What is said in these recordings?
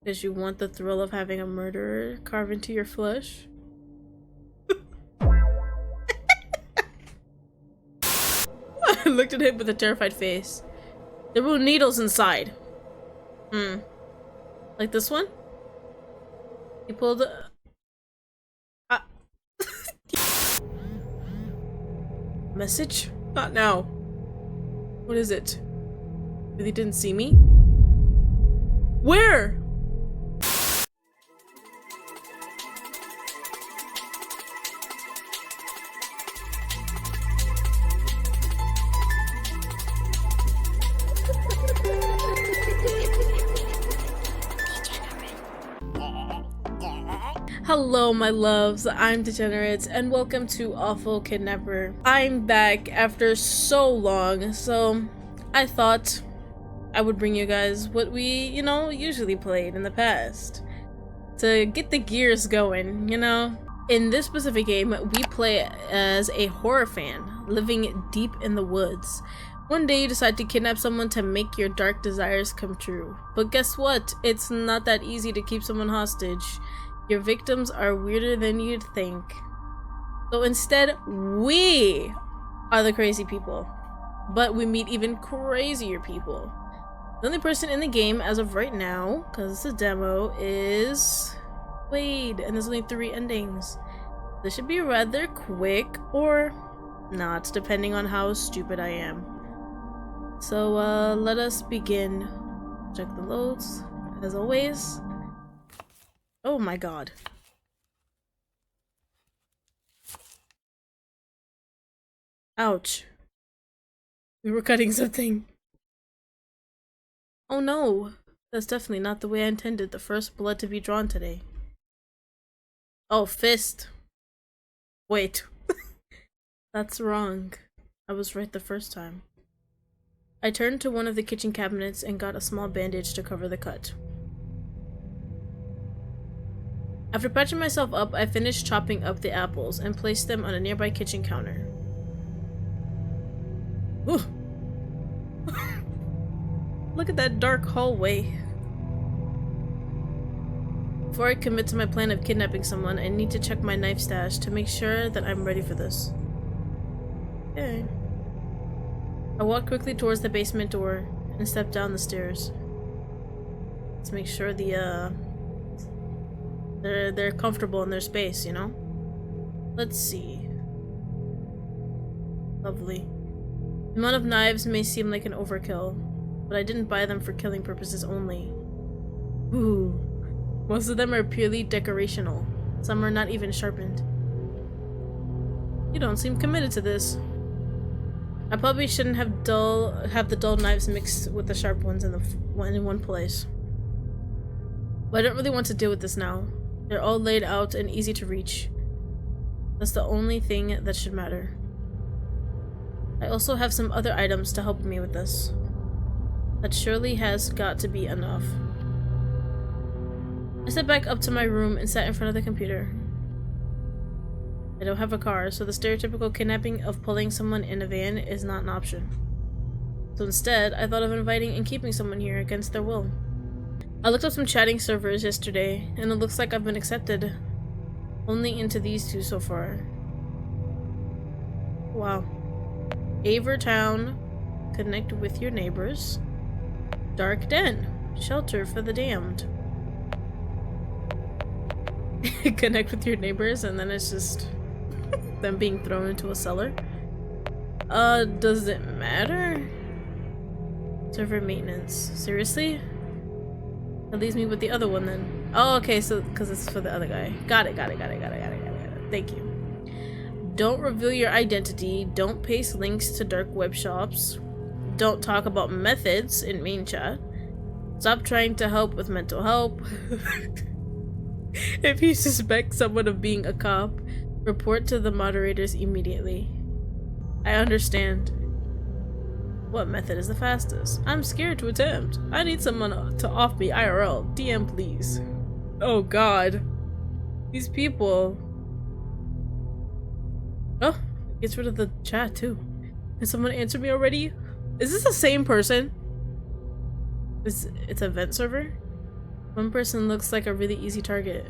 Because you want the thrill of having a murderer carve into your flesh? I looked at him with a terrified face. There were needles inside. Like this one? He pulled a... Message? Not now. What is it? Really didn't see me? Where? Hello my loves, I'm Degenerate and welcome to Awful Kidnapper. I'm back after so long, so I thought I would bring you guys what we, usually played in the past. To get the gears going, In this specific game, we play as a horror fan, living deep in the woods. One day you decide to kidnap someone to make your dark desires come true. But guess what? It's not that easy to keep someone hostage. Your victims are weirder than you'd think. So instead, we are the crazy people. But we meet even crazier people. The only person in the game as of right now, because it's a demo, is Wade, and there's only 3 endings. This should be rather quick, or not, depending on how stupid I am. So let us begin. Check the loads, as always. Oh my god. Ouch. We were cutting something. Oh no. That's definitely not the way I intended the first blood to be drawn today. Oh, fist. Wait. That's wrong. I was right the first time. I turned to one of the kitchen cabinets and got a small bandage to cover the cut. After patching myself up, I finished chopping up the apples and placed them on a nearby kitchen counter. Ooh. Look at that dark hallway. Before I commit to my plan of kidnapping someone, I need to check my knife stash to make sure that I'm ready for this. Okay. I walked quickly towards the basement door and stepped down the stairs. Let's make sure they're comfortable in their space, Let's see. Lovely. The amount of knives may seem like an overkill, but I didn't buy them for killing purposes only. Ooh. Most of them are purely decorational. Some are not even sharpened. You don't seem committed to this. I probably shouldn't have the dull knives mixed with the sharp ones in one place. But I don't really want to deal with this now. They're all laid out and easy to reach. That's the only thing that should matter. I also have some other items to help me with this. That surely has got to be enough. I stepped back up to my room and sat in front of the computer. I don't have a car, so the stereotypical kidnapping of pulling someone in a van is not an option. So instead, I thought of inviting and keeping someone here against their will. I looked up some chatting servers yesterday, and it looks like I've been accepted. Only into these 2 so far. Wow. Avertown. Connect with your neighbors. Dark Den. Shelter for the damned. Connect with your neighbors, and then it's just them being thrown into a cellar. Does it matter? Server maintenance. Seriously? That leaves me with the other one then. Oh, okay, so because it's for the other guy. Got it. Thank you. Don't reveal your identity. Don't paste links to dark web shops. Don't talk about methods in main chat. Stop trying to help with mental help. If you suspect someone of being a cop, report to the moderators immediately. I understand. What method is the fastest? I'm scared to attempt. I need someone to off me IRL. DM please. Oh god. These people. Oh, it gets rid of the chat too. Can someone answer me already? Is this the same person? It's a vent server? One person looks like a really easy target.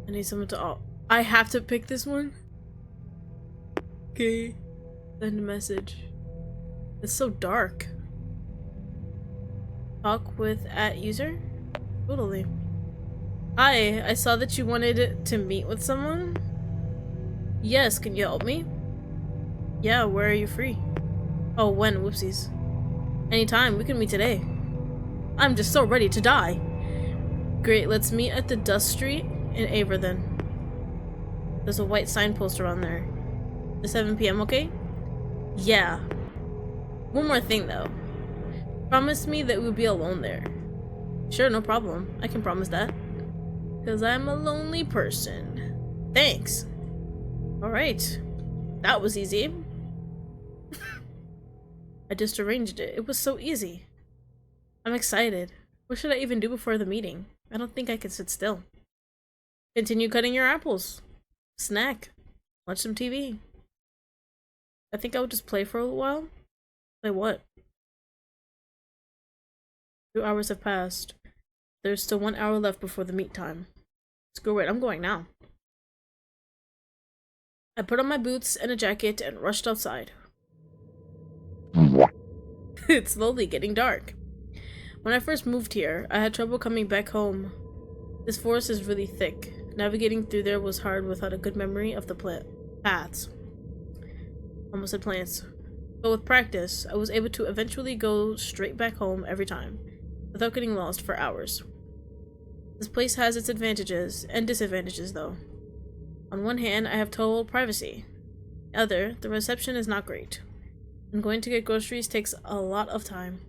I need someone to. Oh, I have to pick this one? Okay. Send a message. It's so dark. Talk with @user? Totally. Hi, I saw that you wanted to meet with someone. Yes, can you help me? Yeah, where are you free? Oh, when? Whoopsies. Anytime, we can meet today. I'm just so ready to die. Great, let's meet at the Dust Street in Aver then. There's a white signpost around there. At 7 p.m., okay? Yeah. One more thing though. Promise me that we'll be alone there. Sure, no problem. I can promise that. Because I'm a lonely person. Thanks. Alright. That was easy. I just arranged it. It was so easy. I'm excited. What should I even do before the meeting? I don't think I can sit still. Continue cutting your apples. Snack. Watch some TV. I think I would just play for a while. Play what? 2 hours have passed. There's still 1 hour left before the meet time. Screw it, I'm going now. I put on my boots and a jacket and rushed outside. It's slowly getting dark. When I first moved here, I had trouble coming back home. This forest is really thick. Navigating through there was hard without a good memory of the paths. Almost said plants. But with practice, I was able to eventually go straight back home every time, without getting lost for hours. This place has its advantages and disadvantages though. On one hand, I have total privacy. Other, the reception is not great. And going to get groceries takes a lot of time.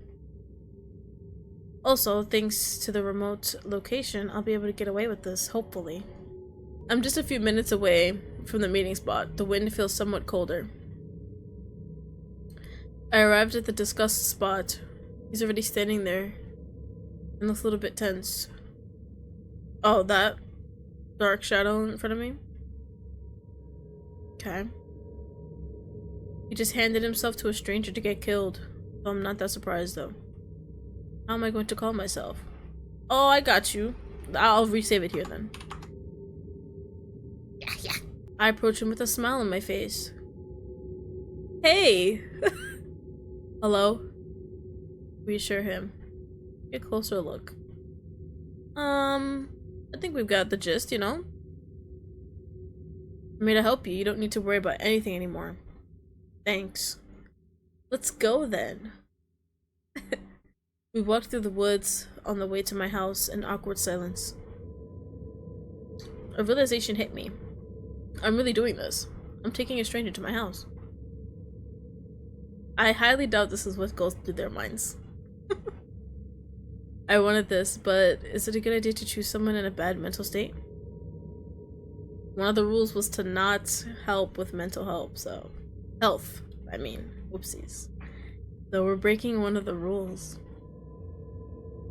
Also, thanks to the remote location, I'll be able to get away with this, hopefully. I'm just a few minutes away from the meeting spot. The wind feels somewhat colder. I arrived at the discussed spot. He's already standing there and looks a little bit tense. Oh, that dark shadow in front of me? Okay. He just handed himself to a stranger to get killed. So I'm not that surprised though. How am I going to call myself? Oh, I got you. I'll resave it here then. Yeah. I approach him with a smile on my face. Hey! Hello? Reassure him. Get a closer look. I think we've got the gist, you know? I'm here to help you. You don't need to worry about anything anymore. Thanks. Let's go then. We walked through the woods on the way to my house in awkward silence. A realization hit me. I'm really doing this. I'm taking a stranger to my house. I highly doubt this is what goes through their minds. I wanted this, but is it a good idea to choose someone in a bad mental state? One of the rules was to not help with mental health, whoopsies. So we're breaking one of the rules.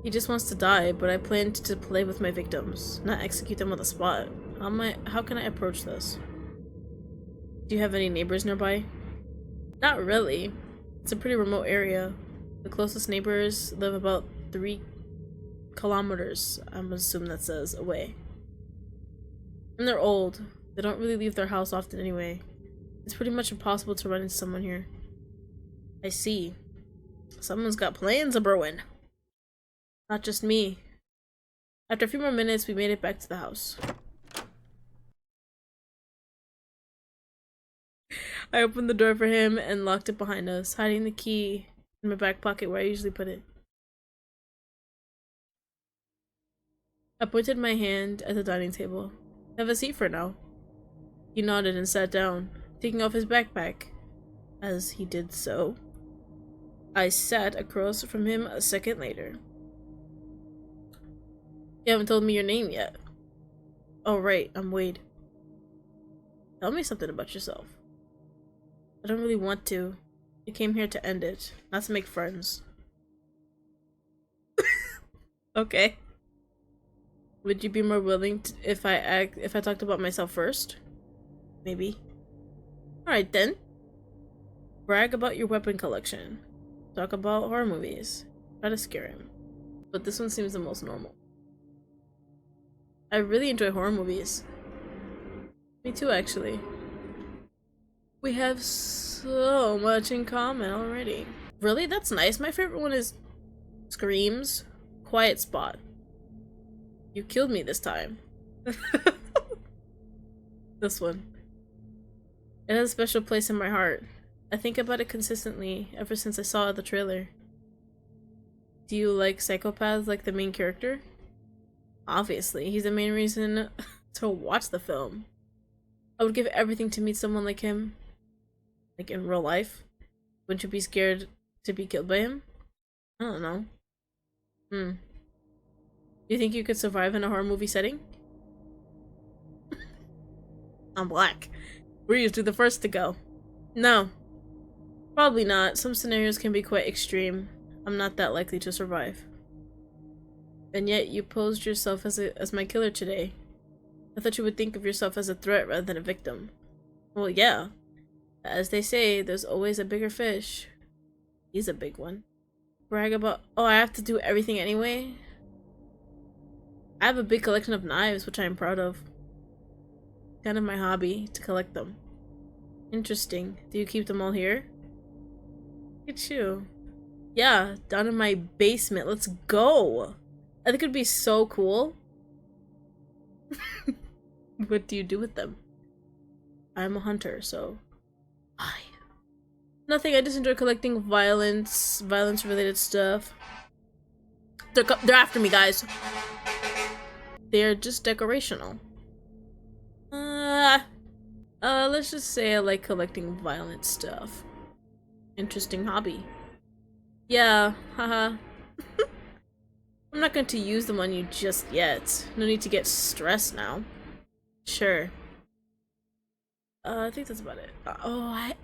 He just wants to die, but I planned to play with my victims, not execute them on the spot. How can I approach this? Do you have any neighbors nearby? Not really. It's a pretty remote area. The closest neighbors live about 3 kilometers, I'm assuming that says, away. And they're old. They don't really leave their house often anyway. It's pretty much impossible to run into someone here. I see. Someone's got plans a brewing. Not just me. After a few more minutes, we made it back to the house. I opened the door for him and locked it behind us, hiding the key in my back pocket where I usually put it. I pointed my hand at the dining table. Have a seat for now. He nodded and sat down, taking off his backpack. As he did so, I sat across from him a second later. You haven't told me your name yet. Oh right, I'm Wade. Tell me something about yourself. I don't really want to. I came here to end it, not to make friends. Okay. Would you be more willing to, if I talked about myself first? Maybe. Alright then. Brag about your weapon collection. Talk about horror movies. Try to scare him. But this one seems the most normal. I really enjoy horror movies. Me too, actually. We have so much in common already. Really? That's nice. My favorite one is Screams. Quiet Spot. You killed me this time. This one. It has a special place in my heart. I think about it consistently ever since I saw the trailer. Do you like psychopaths like the main character? Obviously, he's the main reason to watch the film. I would give everything to meet someone like him. Like in real life. Wouldn't you be scared to be killed by him? I don't know. Do you think you could survive in a horror movie setting? I'm black. We're usually the first to go. No. Probably not. Some scenarios can be quite extreme. I'm not that likely to survive. And yet you posed yourself as my killer today. I thought you would think of yourself as a threat rather than a victim. Well, yeah. As they say, there's always a bigger fish. He's a big one. Brag about— oh, I have to do everything anyway? I have a big collection of knives, which I am proud of. Kind of my hobby, to collect them. Interesting. Do you keep them all here? Look at you. Yeah, down in my basement. Let's go! I think it'd be so cool. What do you do with them? I'm a hunter, so... why? Nothing, I just enjoy collecting violence-related stuff. They're after me, guys. They're just decorational. Let's just say I like collecting violent stuff. Interesting hobby. Yeah, haha. I'm not going to use them on you just yet. No need to get stressed now. Sure. I think that's about it. I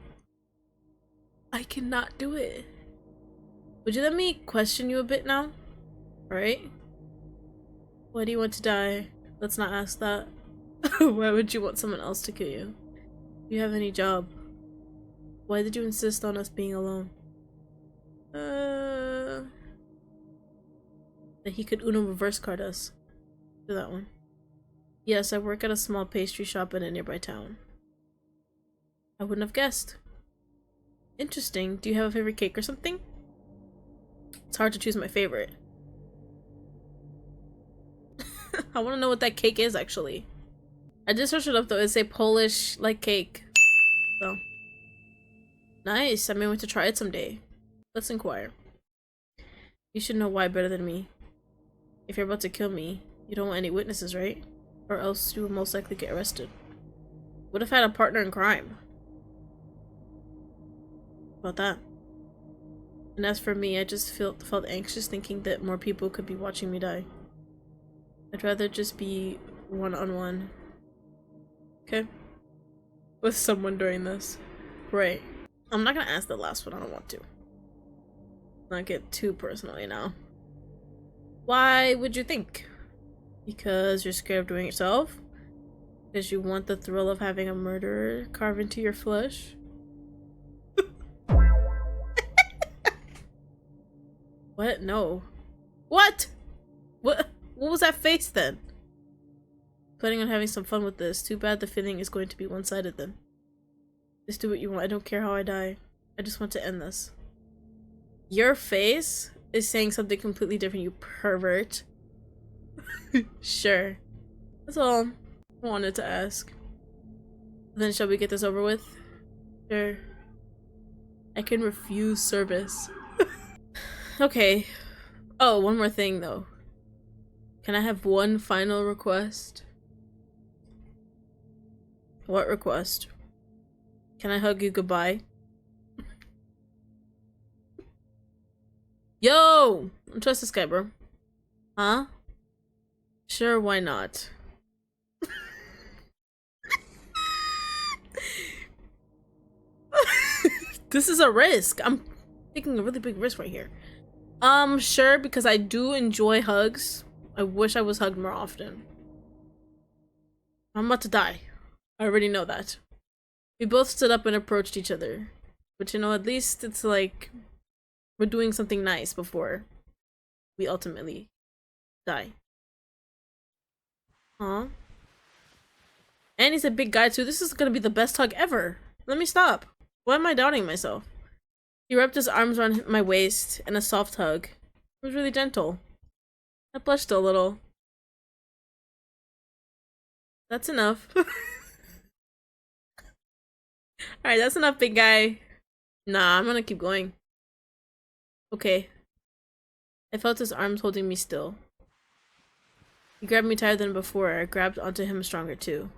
cannot do it. Would you let me question you a bit now? Alright? Why do you want to die? Let's not ask that. Why would you want someone else to kill you? Do you have any job? Why did you insist on us being alone? That he could Uno reverse card us. Do that one. Yes, I work at a small pastry shop in a nearby town. I wouldn't have guessed. Interesting. Do you have a favorite cake or something? It's hard to choose my favorite. I want to know what that cake is, actually. I just searched it up, though. It's a Polish, like, cake. So. Nice. I may want to try it someday. Let's inquire. You should know why better than me. If you're about to kill me, you don't want any witnesses, right? Or else you will most likely get arrested. What if I had a partner in crime? About that. And as for me, I just felt anxious thinking that more people could be watching me die. I'd rather just be one-on-one. Okay? With someone during this. Right. I'm not gonna ask the last one, I don't want to. Not get too personally now. Why would you think? Because you're scared of doing it yourself? Because you want the thrill of having a murderer carve into your flesh? What? No. What? What was that face then? Planning on having some fun with this. Too bad the feeling is going to be one-sided then. Just do what you want. I don't care how I die. I just want to end this. Your face is saying something completely different, you pervert. Sure. That's all I wanted to ask. Then shall we get this over with? Sure. I can refuse service. Okay. Oh, one more thing though. Can I have one final request? What request? Can I hug you goodbye? Yo! Don't trust this guy, bro. Huh? Sure, why not? This is a risk. I'm taking a really big risk right here. Sure, because I do enjoy hugs. I wish I was hugged more often. I'm about to die. I already know that. We both stood up and approached each other. But you know, at least it's like We're doing something nice before we ultimately die. Huh? And he's a big guy too. This is gonna be the best hug ever. Let me stop. Why am I doubting myself? He wrapped his arms around my waist in a soft hug. It was really gentle. I blushed a little. That's enough. Alright, that's enough, big guy. Nah, I'm gonna keep going. Okay. I felt his arms holding me still. He grabbed me tighter than before. I grabbed onto him stronger too.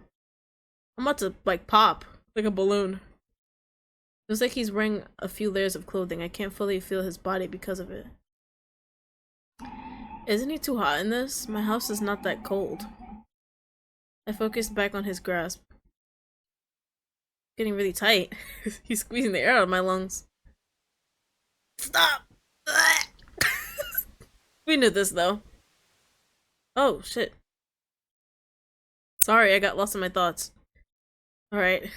I'm about to, like, pop. Like a balloon. It was like he's wearing a few layers of clothing. I can't fully feel his body because of it. Isn't he too hot in this? My house is not that cold. I focused back on his grasp. Getting really tight. He's squeezing the air out of my lungs. Stop! We knew this though. Oh, shit. Sorry, I got lost in my thoughts. Alright.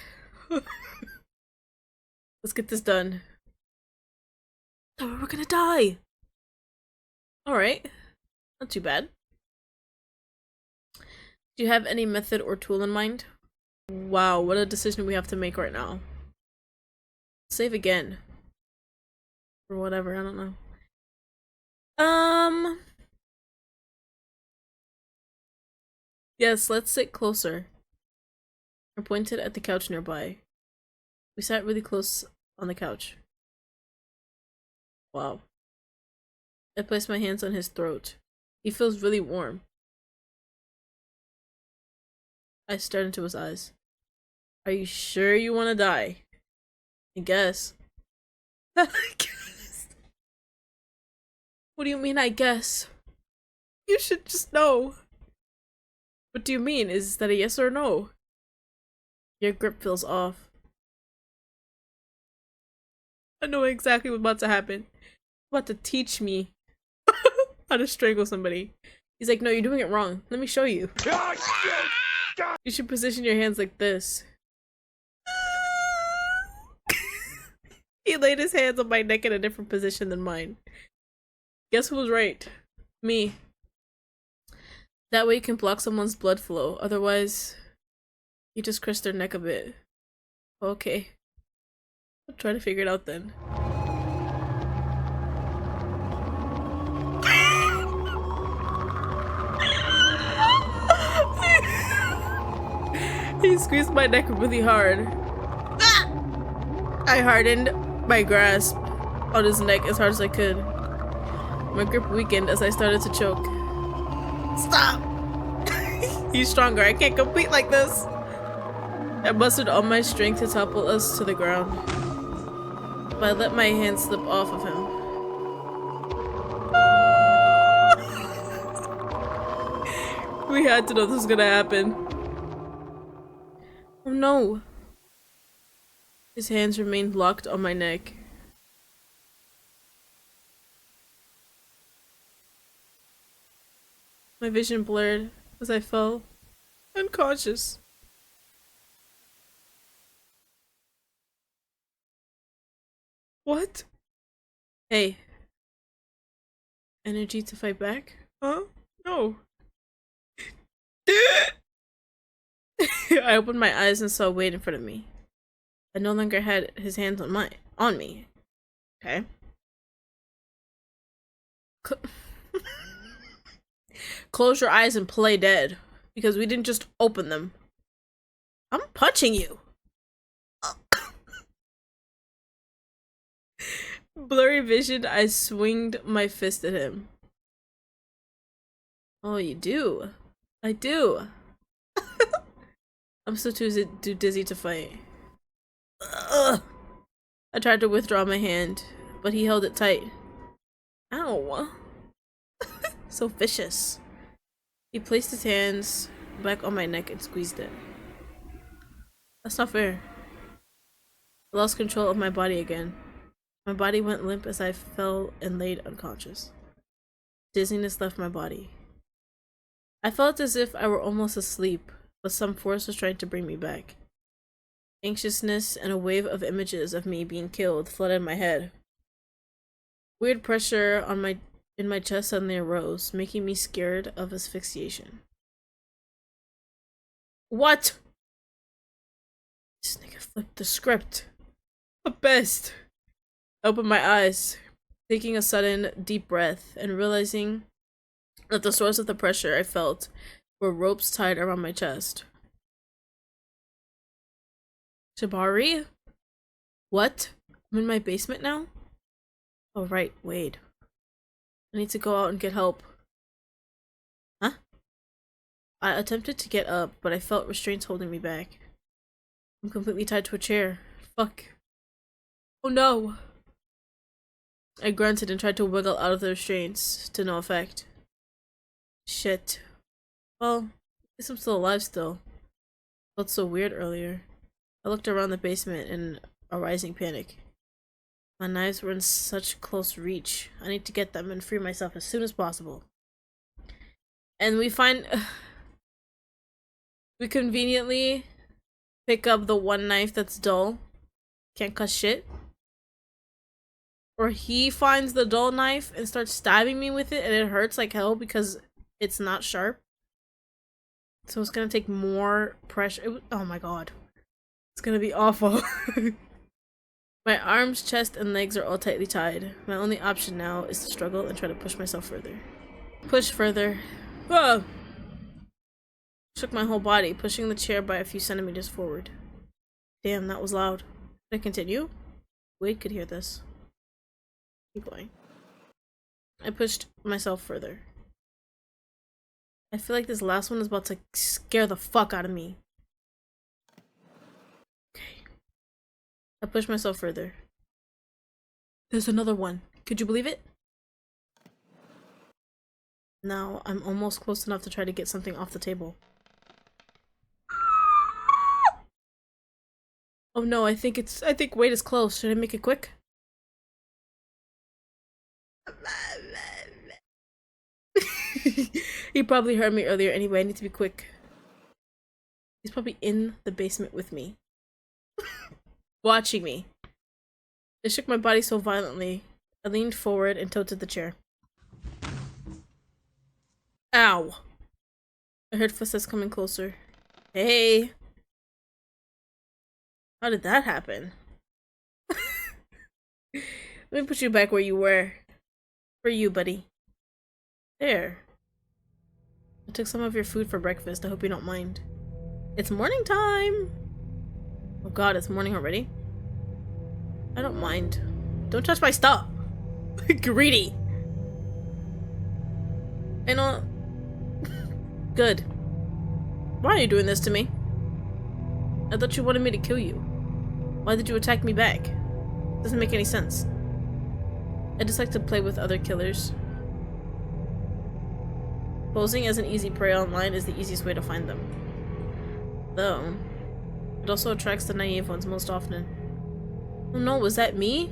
Let's get this done. Oh, we're gonna die! Alright. Not too bad. Do you have any method or tool in mind? Wow, what a decision we have to make right now. Save again. Or whatever, I don't know. Yes, let's sit closer. I pointed at the couch nearby. We sat really close on the couch. Wow. I placed my hands on his throat. He feels really warm. I stared into his eyes. Are you sure you want to die? I guess. I guess. What do you mean, I guess? You should just know. What do you mean? Is that a yes or no? Your grip feels off. I know exactly what's about to happen. You're about to teach me how to strangle somebody. He's like, no, you're doing it wrong. Let me show you. You should position your hands like this. He laid his hands on my neck in a different position than mine. Guess who was right? Me. That way you can block someone's blood flow. Otherwise, you just crush their neck a bit. Okay. I'll try to figure it out then. He squeezed my neck really hard. I hardened my grasp on his neck as hard as I could. My grip weakened as I started to choke. Stop! He's stronger. I can't compete like this. I mustered all my strength to topple us to the ground. But I let my hand slip off of him. We had to know this was gonna happen. Oh no. His hands remained locked on my neck. My vision blurred as I fell unconscious. What? Hey. Energy to fight back? Huh? No. I opened my eyes and saw Wade in front of me. I no longer had his hands on me. Okay. Close your eyes and play dead. Because we didn't just open them. I'm punching you. Blurry vision, I swinged my fist at him. Oh, you do? I do. I'm still too dizzy to fight. Ugh. I tried to withdraw my hand, but he held it tight. Ow. So vicious. He placed his hands back on my neck and squeezed it. That's not fair. I lost control of my body again. My body went limp as I fell and laid unconscious. Dizziness left my body. I felt as if I were almost asleep, but some force was trying to bring me back. Anxiousness and a wave of images of me being killed flooded my head. Weird pressure on in my chest suddenly arose, making me scared of asphyxiation. What? This nigga flipped the script. The best. I opened my eyes, taking a sudden deep breath and realizing that the source of the pressure I felt were ropes tied around my chest. Jabari? What? I'm in my basement now? Oh right, Wade. I need to go out and get help. Huh? I attempted to get up, but I felt restraints holding me back. I'm completely tied to a chair. Fuck. Oh no! I grunted and tried to wiggle out of the restraints, to no effect. Shit. Well, I guess I'm still alive still. Felt so weird earlier. I looked around the basement in a rising panic. My knives were in such close reach. I need to get them and free myself as soon as possible. And we conveniently pick up the one knife that's dull. Can't cut shit. Or he finds the dull knife and starts stabbing me with it and it hurts like hell because it's not sharp. So it's gonna take more pressure. Oh my god. It's gonna be awful. My arms, chest, and legs are all tightly tied. My only option now is to struggle and try to push myself further. Push further. Whoa! Shook my whole body, pushing the chair by a few centimeters forward. Damn, that was loud. Should I continue? Wade could hear this. Keep going. I pushed myself further. I feel like this last one is about to scare the fuck out of me. Okay. I pushed myself further. There's another one. Could you believe it? Now I'm almost close enough to try to get something off the table. Oh no, I think Wade is close. Should I make it quick? He probably heard me earlier anyway. I need to be quick. He's probably in the basement with me. Watching me. It shook my body so violently. I leaned forward and tilted the chair. Ow! I heard footsteps coming closer. Hey! How did that happen? Let me put you back where you were. For you, buddy. There. I took some of your food for breakfast. I hope you don't mind. It's morning time! Oh god, it's morning already? I don't mind. Don't touch my stuff! Greedy! I know. Good. Why are you doing this to me? I thought you wanted me to kill you. Why did you attack me back? Doesn't make any sense. I just like to play with other killers. Posing as an easy prey online is the easiest way to find them. Though, it also attracts the naive ones most often. Oh no, was that me?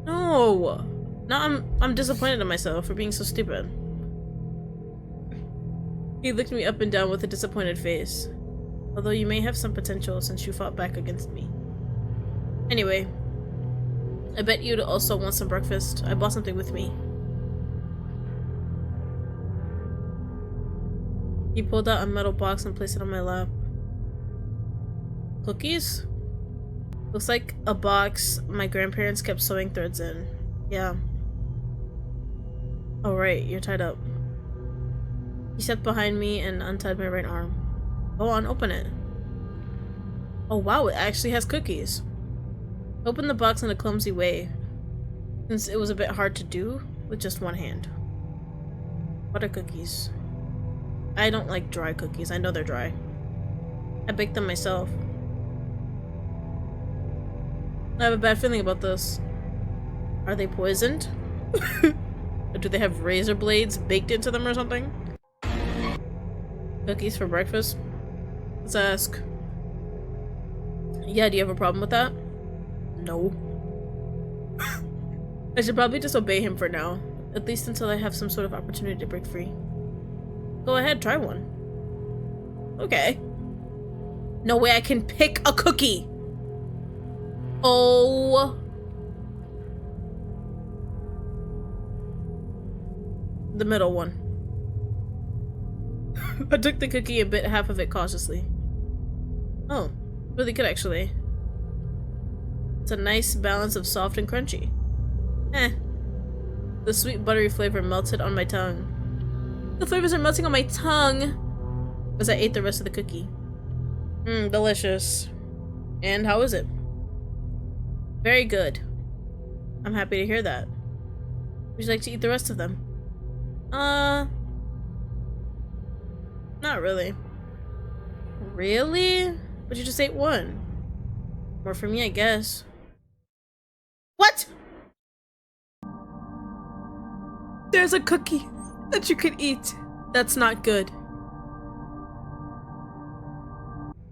No! Now I'm disappointed in myself for being so stupid. He looked me up and down with a disappointed face. Although you may have some potential since you fought back against me. Anyway, I bet you'd also want some breakfast. I bought something with me. He pulled out a metal box and placed it on my lap. Cookies? Looks like a box my grandparents kept sewing threads in. Yeah. Oh right, you're tied up. He stepped behind me and untied my right arm. Go on, open it. Oh wow, it actually has cookies. Open the box in a clumsy way, since it was a bit hard to do with just one hand. What are cookies? I don't like dry cookies. I know they're dry. I baked them myself. I have a bad feeling about this. Are they poisoned? Or do they have razor blades baked into them or something? Cookies for breakfast? Let's ask. Yeah, do you have a problem with that? No. I should probably just obey him for now. At least until I have some sort of opportunity to break free. Go ahead, try one. Okay. No way I can pick a cookie! Oh. The middle one. I took the cookie and bit half of it cautiously. Oh, really good actually. It's a nice balance of soft and crunchy. Eh. The sweet buttery flavor melted on my tongue. The flavors are melting on my tongue as I ate the rest of the cookie. Mmm, delicious. And how is it? Very good. I'm happy to hear that. Would you like to eat the rest of them? Not really. Really? But you just ate one. More for me, I guess. What? There's a cookie that you can eat. That's not good.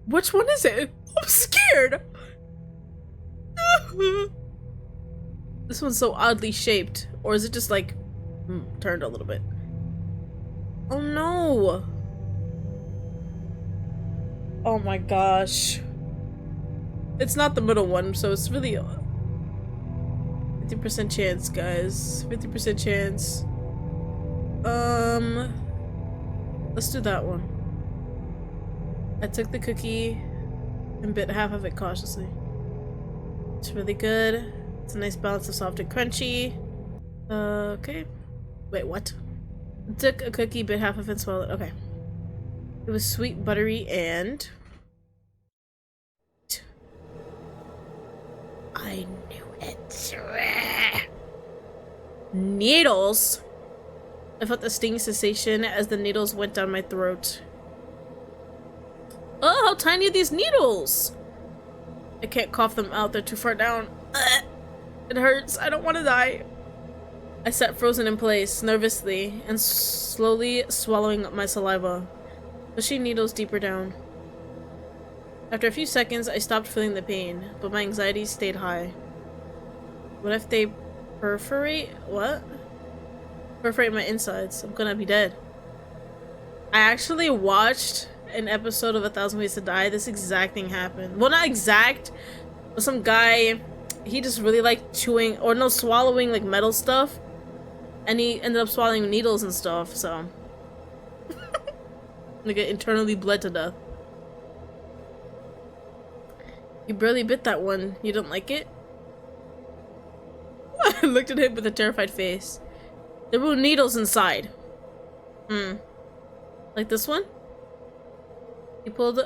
Which one is it? I'm scared. This one's so oddly shaped. Or is it just like turned a little bit? Oh no. Oh my gosh. It's not the middle one, so it's really 50% chance, guys. 50% chance. Let's do that one. I took the cookie and bit half of it cautiously. It's really good. It's a nice balance of soft and crunchy. Okay. Wait, what? I took a cookie, bit half of it, and swallowed it. Okay. It was sweet, buttery, and... I knew it. Needles? I felt a stinging sensation as the needles went down my throat. Oh, how tiny are these needles? I can't cough them out, they're too far down. It hurts, I don't want to die. I sat frozen in place, nervously, and slowly swallowing up my saliva, pushing needles deeper down. After a few seconds, I stopped feeling the pain, but my anxiety stayed high. What if they perforate? What? Perforate my insides. I'm gonna be dead. I actually watched an episode of 1,000 Ways to Die. This exact thing happened. Well, not exact, but some guy, he just really liked chewing, or no, swallowing like metal stuff. And he ended up swallowing needles and stuff, so. Like, it internally bled to death. You barely bit that one. You don't like it? I looked at him with a terrified face. There were needles inside. Like this one? He pulled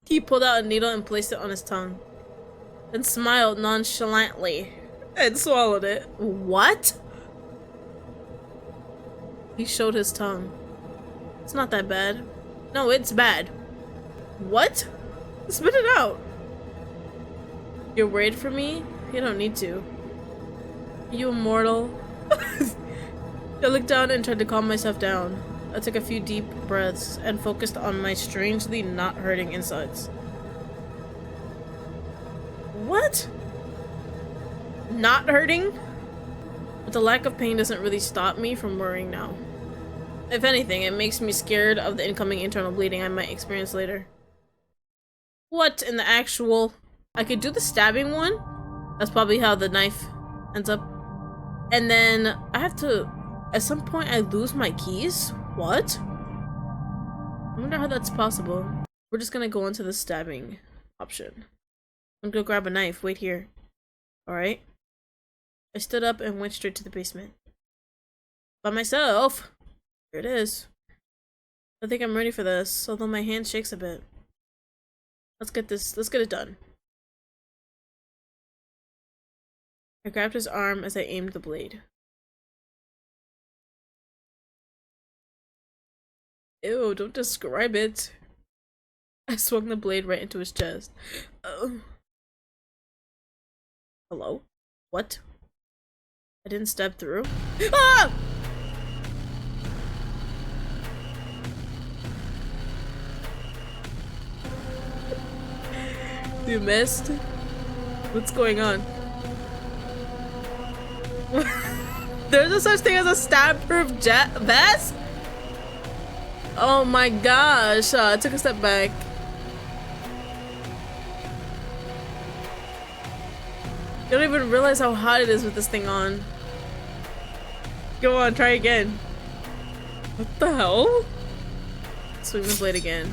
he pulled out a needle and placed it on his tongue. Then smiled nonchalantly and swallowed it. What? He showed his tongue. It's not that bad. No, it's bad. What? Spit it out. You're worried for me? You don't need to. Are you immortal? I looked down and tried to calm myself down. I took a few deep breaths and focused on my strangely not hurting insides. What? Not hurting? But the lack of pain doesn't really stop me from worrying now. If anything, it makes me scared of the incoming internal bleeding I might experience later. What in the actual... I could do the stabbing one. That's probably how the knife ends up. And then I have to... At some point I lose my keys? What? I wonder how that's possible. We're just gonna go into the stabbing option. I'm gonna go grab a knife. Wait here. Alright. I stood up and went straight to the basement. By myself! Here it is. I think I'm ready for this, although my hand shakes a bit. Let's get it done. I grabbed his arm as I aimed the blade. Ew, don't describe it. I swung the blade right into his chest. Hello? What? I didn't stab through? Ah! You missed? What's going on? There's no such thing as a stab-proof vest? Oh my gosh, I took a step back. You don't even realize how hot it is with this thing on. Go on, try again. What the hell? Swing the blade again.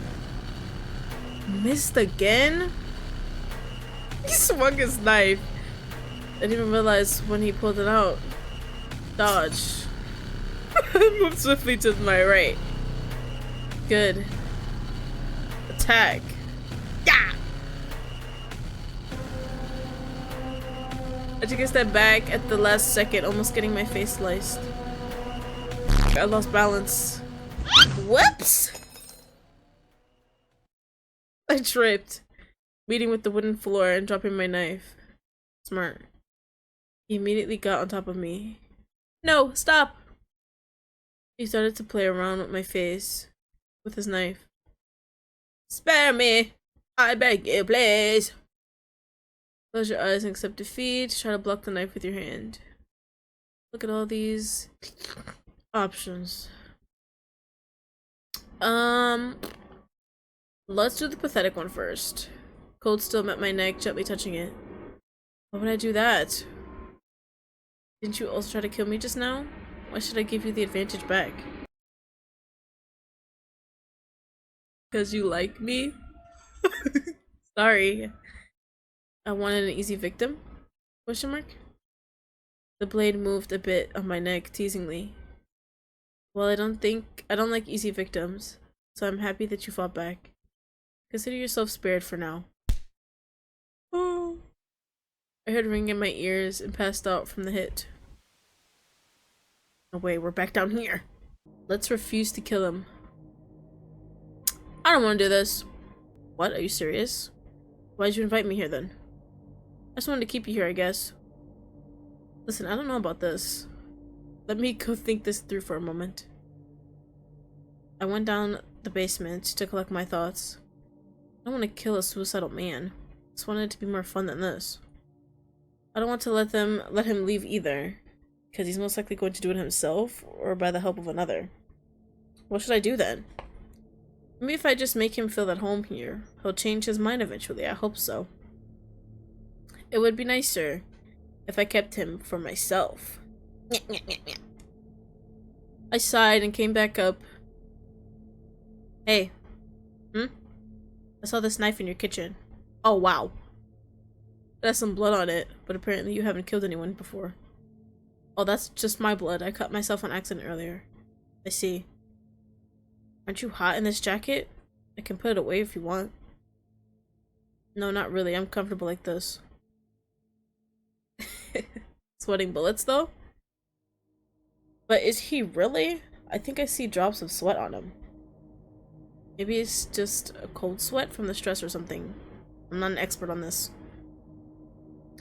Missed again? He swung his knife. I didn't even realize when he pulled it out. Dodge. Move swiftly to my right. Good. Attack. Yeah! I took a step back at the last second, almost getting my face sliced. I lost balance. Whoops! I tripped, meeting with the wooden floor and dropping my knife. Smart. He immediately got on top of me. No, stop! He started to play around with my face with his knife. Spare me! I beg you, please! Close your eyes and accept defeat. Try to block the knife with your hand. Look at all these options. Let's do the pathetic one first. Cold still met my neck, gently touching it. Why would I do that? Didn't you also try to kill me just now? Why should I give you the advantage back? Because you like me? Sorry. I wanted an easy victim? Question mark? The blade moved a bit on my neck, teasingly. Well, I don't like easy victims, so I'm happy that you fought back. Consider yourself spared for now. Oh. I heard a ring in my ears and passed out from the hit. No way, we're back down here. Let's refuse to kill him. I don't want to do this. What? Are you serious? Why'd you invite me here then? I just wanted to keep you here, I guess. Listen, I don't know about this. Let me go think this through for a moment. I went down the basement to collect my thoughts. I don't want to kill a suicidal man. I just wanted it to be more fun than this. I don't want to let him leave either, because he's most likely going to do it himself or by the help of another. What should I do then? Maybe if I just make him feel at home here, he'll change his mind eventually. I hope so. It would be nicer if I kept him for myself. I sighed and came back up. Hey. I saw this knife in your kitchen. Oh, wow. It has some blood on it, but apparently you haven't killed anyone before. Oh, that's just my blood. I cut myself on accident earlier. I see. Aren't you hot in this jacket? I can put it away if you want. No, not really. I'm comfortable like this. Sweating bullets, though? But is he really? I think I see drops of sweat on him. Maybe it's just a cold sweat from the stress or something. I'm not an expert on this.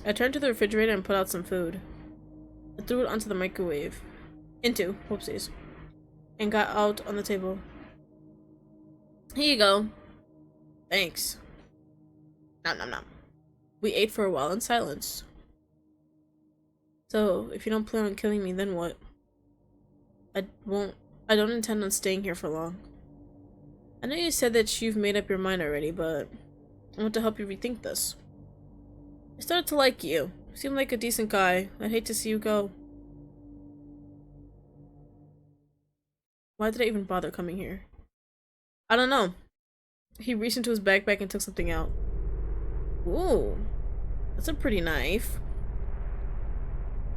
I turned to the refrigerator and put out some food. I threw it onto the microwave. Whoopsies. And got out on the table. Here you go. Thanks. Nom nom nom. We ate for a while in silence. So, if you don't plan on killing me, then what? I don't intend on staying here for long. I know you said that you've made up your mind already, but I want to help you rethink this. I started to like you. You seem like a decent guy. I'd hate to see you go. Why did I even bother coming here? I don't know. He reached into his backpack and took something out. Ooh. That's a pretty knife.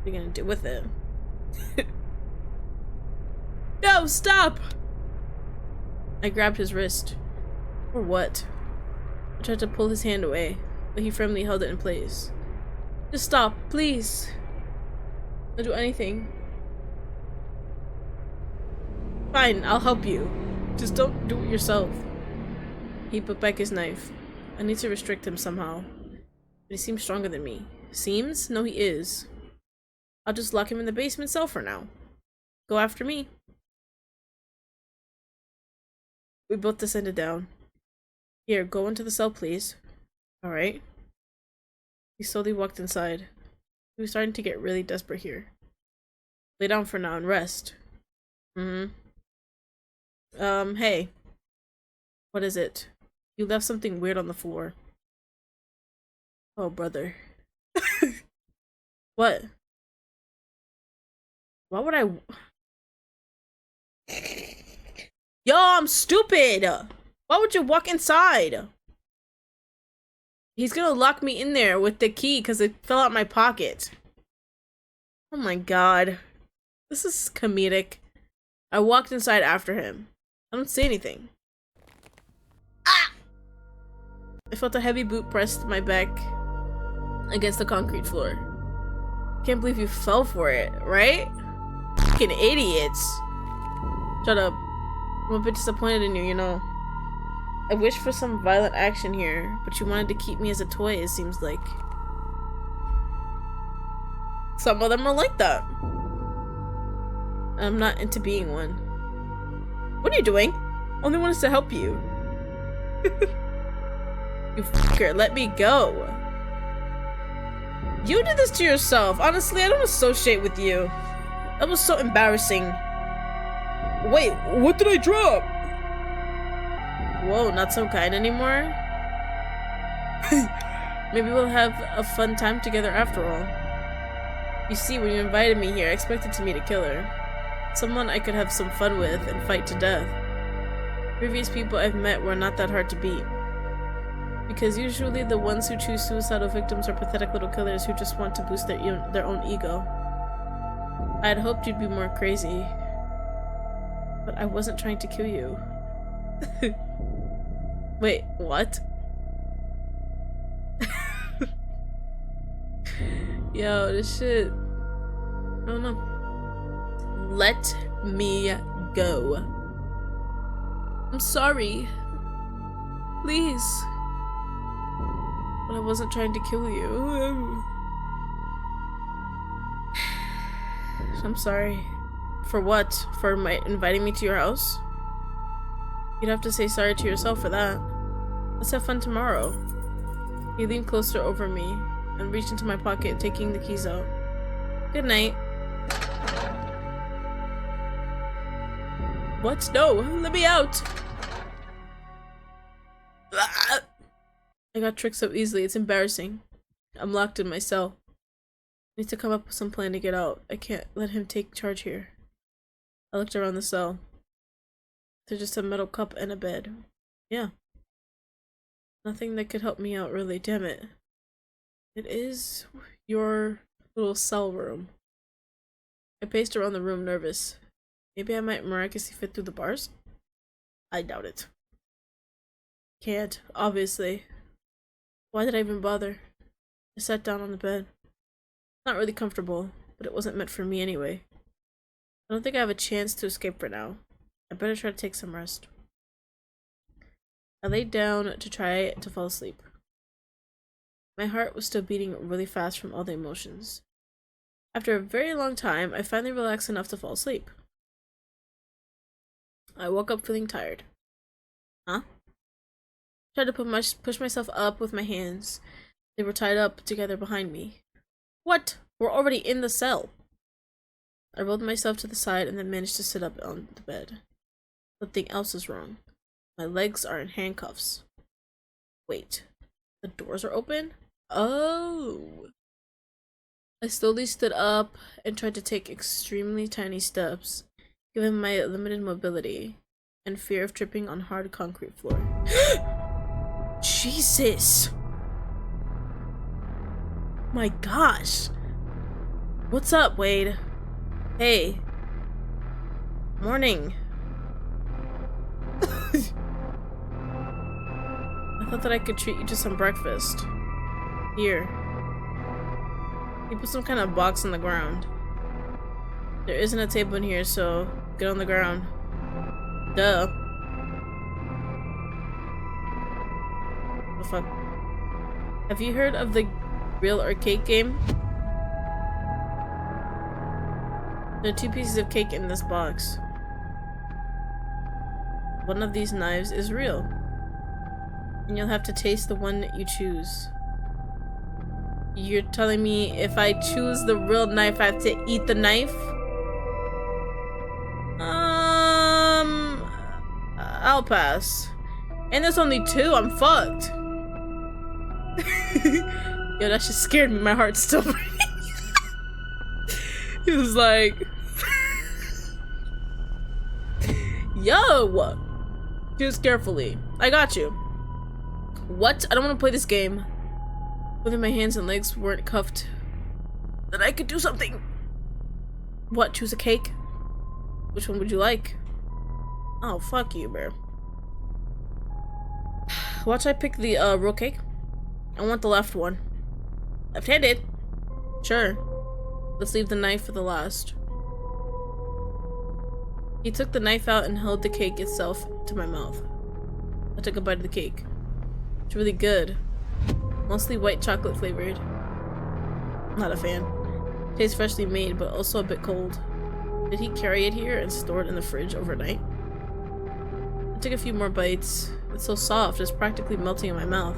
What are you gonna do with it? No, stop! I grabbed his wrist. For what? I tried to pull his hand away, but he firmly held it in place. Just stop, please. I'll do anything. Fine, I'll help you. Just don't do it yourself. He put back his knife. I need to restrict him somehow. But he seems stronger than me. Seems? No, he is. I'll just lock him in the basement cell for now. Go after me. We both descended down. Here, go into the cell, please. Alright. He slowly walked inside. He was starting to get really desperate here. Lay down for now and rest. Hey. What is it? You left something weird on the floor. Oh, brother. What? Why would I... Yo, I'm stupid! Why would you walk inside? He's gonna lock me in there with the key because it fell out my pocket. Oh my god. This is comedic. I walked inside after him. I don't say anything. Ah! I felt a heavy boot pressed my back against the concrete floor. Can't believe you fell for it, right? Fucking idiots. Shut up. I'm a bit disappointed in you, you know. I wished for some violent action here, but you wanted to keep me as a toy, it seems like. Some of them are like that. I'm not into being one. What are you doing? Only wanted to help you. You fucker, let me go. You did this to yourself. Honestly, I don't associate with you. That was so embarrassing. Wait, what did I drop? Whoa, not so kind anymore? Maybe we'll have a fun time together after all. You see, when you invited me here, I expected to meet a killer. Someone I could have some fun with and fight to death. Previous people I've met were not that hard to beat. Because usually the ones who choose suicidal victims are pathetic little killers who just want to boost their own ego. I had hoped you'd be more crazy. But I wasn't trying to kill you. Wait, what? Yo, this shit. I don't know. Let me go. I'm sorry. Please. But I wasn't trying to kill you. I'm sorry. For what? For inviting me to your house? You'd have to say sorry to yourself for that. Let's have fun tomorrow. He leaned closer over me and reached into my pocket, taking the keys out. Good night. What? No! Let me out! I got tricked so easily, it's embarrassing. I'm locked in my cell. I need to come up with some plan to get out. I can't let him take charge here. I looked around the cell. There's just a metal cup and a bed. Yeah. Nothing that could help me out, really. Damn it. It is your little cell room. I paced around the room, nervous. Maybe I might miraculously fit through the bars? I doubt it. Can't, obviously. Why did I even bother? I sat down on the bed. Not really comfortable, but it wasn't meant for me anyway. I don't think I have a chance to escape for now. I better try to take some rest. I laid down to try to fall asleep. My heart was still beating really fast from all the emotions. After a very long time, I finally relaxed enough to fall asleep. I woke up feeling tired. Huh? Tried to push myself up with my hands. They were tied up together behind me. What? We're already in the cell. I rolled myself to the side and then managed to sit up on the bed. Something else is wrong. My legs are in handcuffs. Wait. The doors are open? Oh. I slowly stood up and tried to take extremely tiny steps, given my limited mobility and fear of tripping on hard concrete floor. Jesus! My gosh! What's up, Wade? Hey. Morning. I thought that I could treat you to some breakfast. Here. He put some kind of box on the ground. There isn't a table in here, so get on the ground. Duh. What the fuck? Have you heard of the real arcade game? There are 2 pieces of cake in this box. One of these knives is real. And you'll have to taste the one you choose. You're telling me if I choose the real knife, I have to eat the knife? I'll pass. And there's only 2, I'm fucked. Yo, that shit scared me, my heart's still beating. He was like... Yo! Choose carefully. I got you. What? I don't want to play this game. Whether my hands and legs weren't cuffed, then I could do something. What? Choose a cake? Which one would you like? Oh, fuck you, bro. Watch I pick the real cake. I want the left one. Left-handed. Sure. Let's leave the knife for the last. He took the knife out and held the cake itself to my mouth. I took a bite of the cake. It's really good. Mostly white chocolate flavored. Not a fan. Tastes freshly made, but also a bit cold. Did he carry it here and store it in the fridge overnight? I took a few more bites. It's so soft, it's practically melting in my mouth.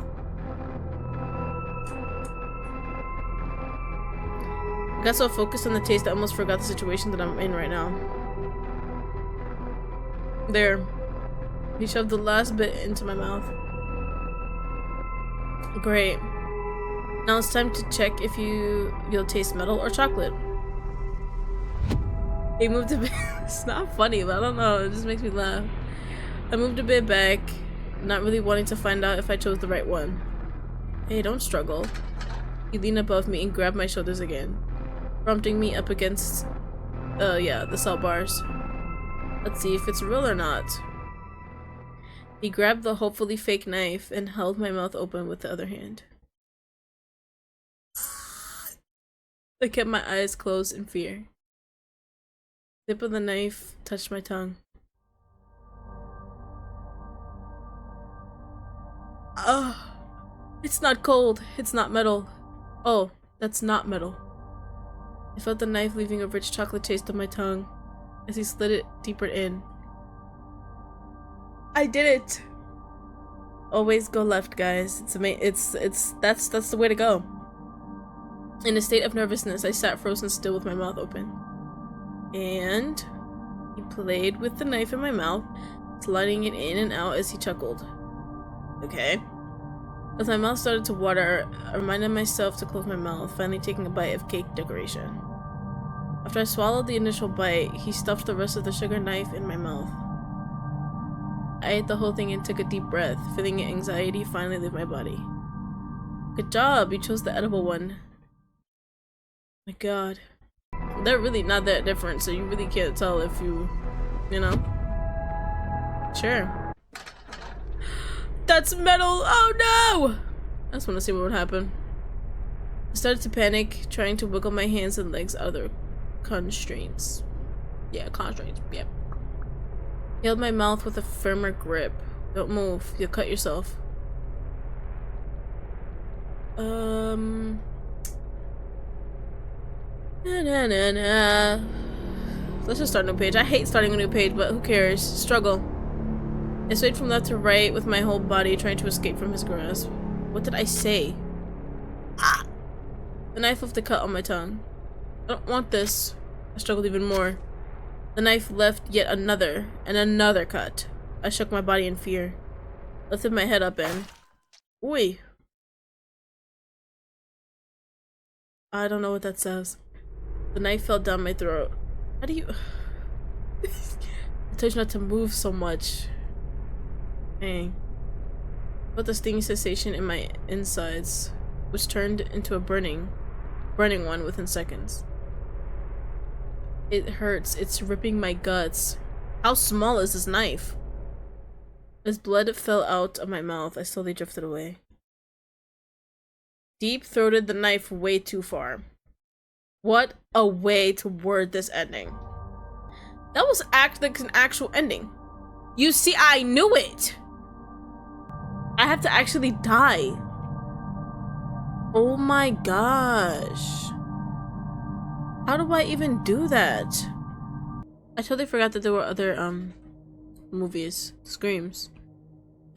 I got so focused on the taste that I almost forgot the situation that I'm in right now. There. He shoved the last bit into my mouth. Great. Now it's time to check if you'll taste metal or chocolate. He moved a bit. It's not funny, but I don't know. It just makes me laugh. I moved a bit back, not really wanting to find out if I chose the right one. Hey, don't struggle. He leaned above me and grabbed my shoulders again, prompting me up against, the cell bars. Let's see if it's real or not. He grabbed the hopefully fake knife and held my mouth open with the other hand. I kept my eyes closed in fear. The tip of the knife touched my tongue. Ugh. It's not cold. It's not metal. Oh, that's not metal. I felt the knife leaving a rich chocolate taste on my tongue as he slid it deeper in. I did it! Always go left, guys. That's the way to go. In a state of nervousness, I sat frozen still with my mouth open. And he played with the knife in my mouth, sliding it in and out as he chuckled. Okay. As my mouth started to water, I reminded myself to close my mouth, finally taking a bite of cake decoration. After I swallowed the initial bite, he stuffed the rest of the sugar knife in my mouth. I ate the whole thing and took a deep breath, feeling anxiety finally leave my body. Good job, you chose the edible one. My god. They're really not that different, so you really can't tell if you know? Sure. That's metal! Oh no! I just want to see what would happen. I started to panic, trying to wiggle my hands and legs out of their constraints. Yeah, constraints, yep. He held my mouth with a firmer grip. Don't move, you'll cut yourself. Let's just start a new page. I hate starting a new page, but who cares? Struggle. I swayed from left to right with my whole body trying to escape from his grasp. What did I say? Ah! The knife left a cut on my tongue. I don't want this. I struggled even more. The knife left yet another and another cut. I shook my body in fear. Lifted my head up and... Oi! I don't know what that says. The knife fell down my throat. How do you... I told you not to move so much. Dang. I felt the stinging sensation in my insides, which turned into a burning one within seconds. It hurts. It's ripping my guts. How small is this knife? As blood fell out of my mouth, I slowly drifted away. Deep-throated the knife way too far. What a way to word this ending. That was like an actual ending. You see, I knew it! I have to actually die. Oh my gosh. How do I even do that? I totally forgot that there were other, movies. Screams.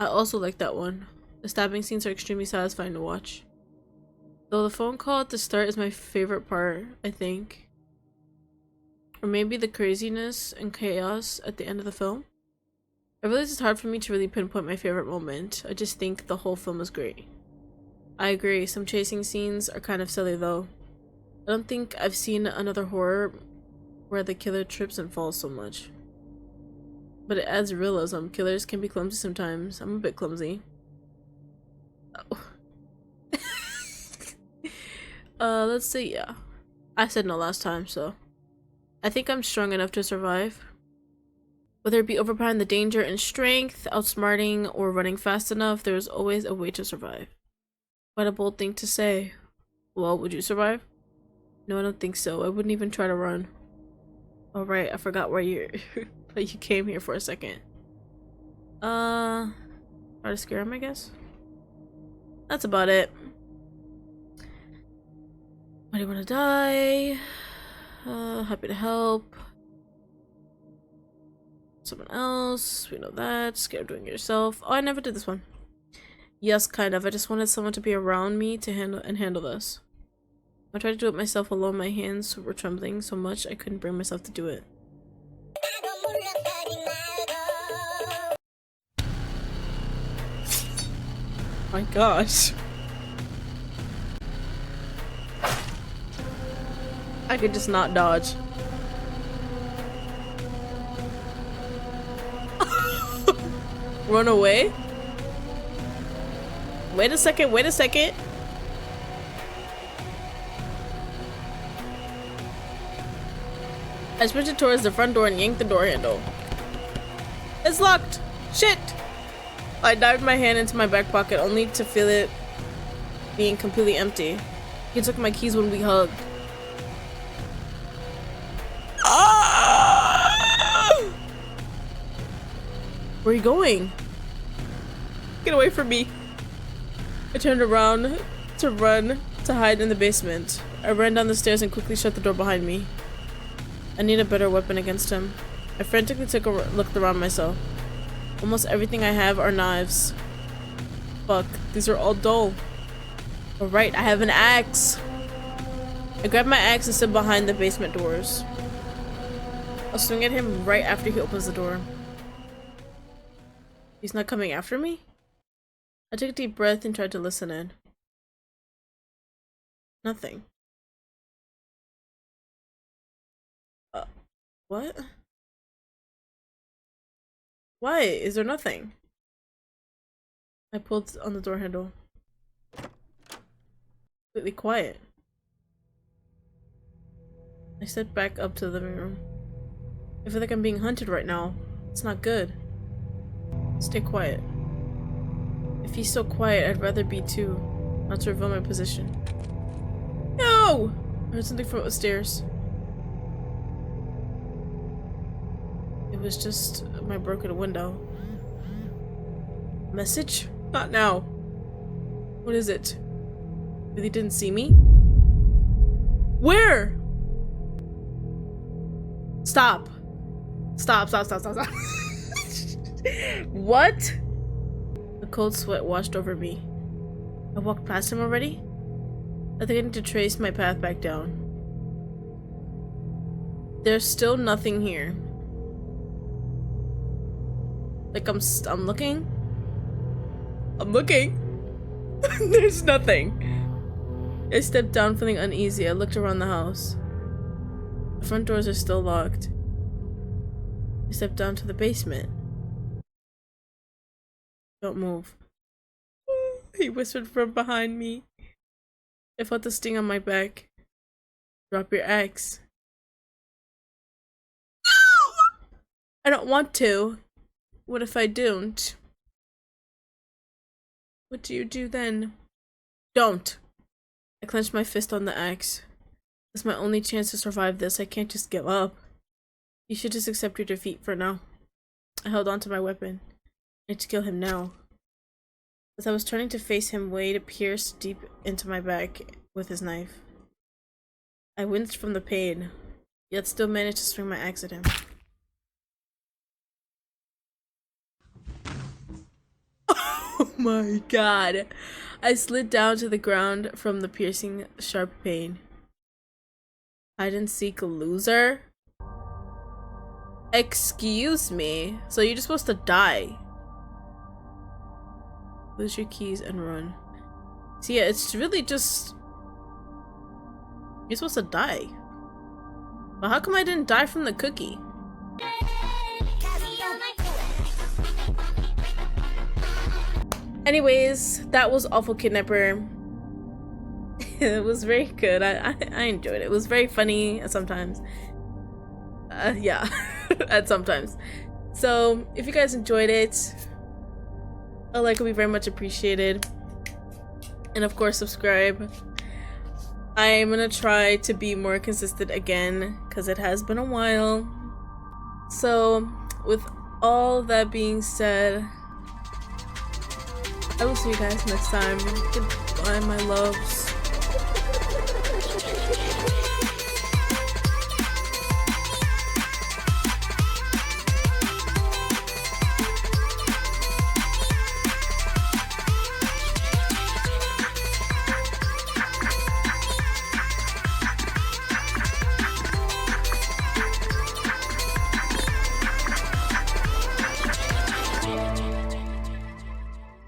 I also like that one. The stabbing scenes are extremely satisfying to watch. Though the phone call at the start is my favorite part, I think. Or maybe the craziness and chaos at the end of the film. I realize it's hard for me to really pinpoint my favorite moment. I just think the whole film is great. I agree, some chasing scenes are kind of silly though. I don't think I've seen another horror where the killer trips and falls so much. but it adds realism. Killers can be clumsy sometimes. I'm a bit clumsy. Oh. Let's see, yeah. I said no last time, so I think I'm strong enough to survive. Whether it be overpowering the danger in strength, outsmarting, or running fast enough, there is always a way to survive. Quite a bold thing to say. Well, would you survive? No, I don't think so. I wouldn't even try to run. Oh right, I forgot where you you came here for a second. Try to scare him, I guess. That's about it. Why do you want to die? Happy to help. Someone else. We know that. Scared of doing it yourself. Oh, I never did this one. Yes, kind of. I just wanted someone to be around me to handle this. I tried to do it myself alone. My hands were trembling so much I couldn't bring myself to do it. My gosh. I could just not dodge. Run away? Wait a second, wait a second. I sprinted towards the front door and yanked the door handle. It's locked! Shit! I dived my hand into my back pocket only to feel it being completely empty. He took my keys when we hugged. Where are you going? Get away from me. I turned around to hide in the basement. I ran down the stairs and quickly shut the door behind me. I need a better weapon against him. I frantically took a look around myself. Almost everything I have are knives. Fuck, these are all dull. Alright, I have an axe. I grabbed my axe and stood behind the basement doors. I'll swing at him right after he opens the door. He's not coming after me? I took a deep breath and tried to listen in. Nothing. What? Why is there nothing? I pulled on the door handle. Completely quiet. I stepped back up to the living room. I feel like I'm being hunted right now. It's not good. Stay quiet. If he's so quiet, I'd rather be too. Not to reveal my position. No! I heard something from upstairs. It was just my broken window. Message? Not now. What is it? Really didn't see me? Where? Stop. Stop. What? The cold sweat washed over me. I walked past him already? I think I need to trace my path back down. There's still nothing here. Like I'm looking? I'm looking! There's nothing. I stepped down feeling uneasy. I looked around the house. The front doors are still locked. I stepped down to the basement. Don't move. He whispered from behind me. I felt the sting on my back. Drop your axe. No! I don't want to. What if I don't? What do you do then? Don't. I clenched my fist on the axe. It's my only chance to survive this. I can't just give up. You should just accept your defeat for now. I held on to my weapon. I need to kill him now. As I was turning to face him, Wade pierced deep into my back with his knife. I winced from the pain, yet still managed to swing my axe at him. Oh my god. I slid down to the ground from the piercing, sharp pain. Hide and seek loser? Excuse me? So you're just supposed to die? Lose your keys and run. So yeah, it's really just... You're supposed to die. But how come I didn't die from the cookie? Anyways, that was Awful Kidnapper. It was very good. I enjoyed it. It was very funny sometimes. Yeah, at sometimes. So if you guys enjoyed it, a like would be very much appreciated. And of course, subscribe. I'm gonna try to be more consistent again because it has been a while. So with all that being said, I will see you guys next time. Goodbye, my loves.